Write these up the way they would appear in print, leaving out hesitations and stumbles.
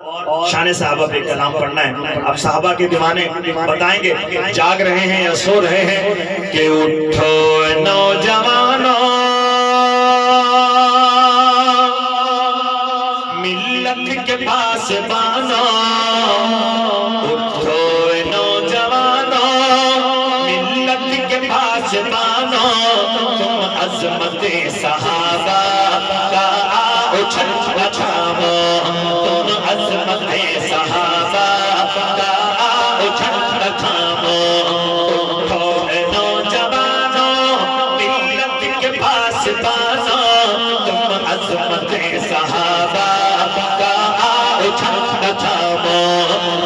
شان صحابہ پہ کلام پڑھنا ہے. اب صحابہ کے دیوانے بتائیں گے جاگ رہے ہیں یا سو رہے ہیں کہ اٹھو نوجوانوں ملت کے پاس بانو. اٹھو نوجوانوں ملت کے پاس بانو. تم عظمت صحابہ کا اچھل اچھامو. تم عظمت صحابہ کا اچھل اچھامو. اٹھو نوجوانوں ملت کے پاس بانو. تم عظمت صحابہ کا اچھل اچھامو.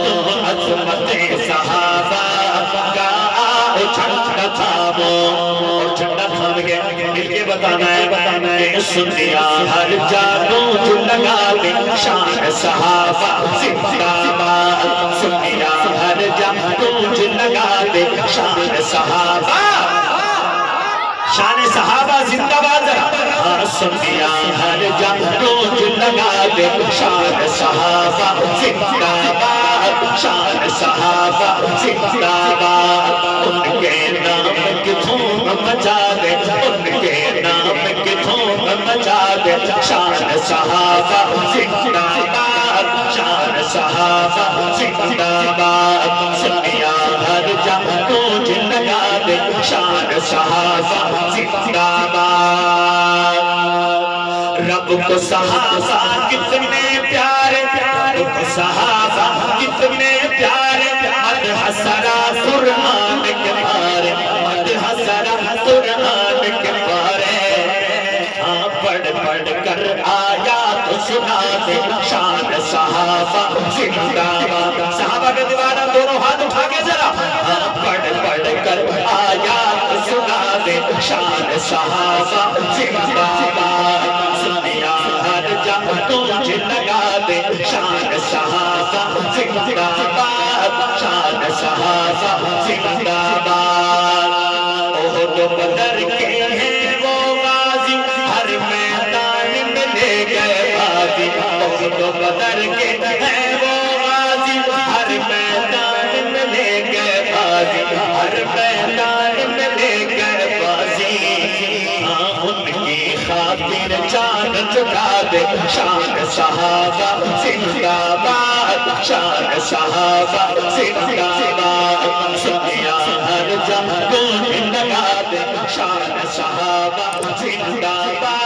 تم عظمت صحابہ کا اچھل اچھامو. اور جھنڈا تھام کے مل کے بتانا ہے سنیا ہر جانوں جو لگا دے شان صحابہ زندہ باد. سنیا ہر جانوں جو لگا دے شان صحابہ. شان صحابہ زندہ باد. سنیا ہر جانوں جو لگا دے شان صحابہ زندہ باد. شان صحابہ زندہ باد. ان کے نام کی دھوم مچا دے. ان کے نام کی دھوم مچا دے. شان صحابہ زندہ باد. شان صحابہ زندہ باد. سنیا ہر جانوں جو لگا دے شان صحابہ زندہ باد. رب کو صحابہ کتنے پیارے. رب کو صحابہ کتنے پیارے. مدح سرا قرآن کے پارے. مدح سرا قرآن کے پارے. ہاں پڑھ پڑھ کر آیات سنا دے شان صحابہ زندہ باد. صحابہ کا دیوانہ دونوں ہاتھ اٹھا کے ذرا. ہاں پڑھ پڑھ کر آیات سنا دے شان صحابہ زندہ باد. سنیا ہر جانوں جو لگا دے شان صحابہ زندہ باد. شان صحابہ زندہ باد. احد و بدر کے ہیں وہ غازی ہر میدان میں لے گئے بازی. احد و بدر کے ہیں وہ غازی ہر میدان میں لے گئے بازی. ہر میدان میں لے گئے بازی. ہاں ان کی خاطر جان چکا دے شان صحابہ زندہ باد. شان صحابہ زندہ باد. سنیا ہر جانوں میں لگا دے شان صحابہ زندہ باد.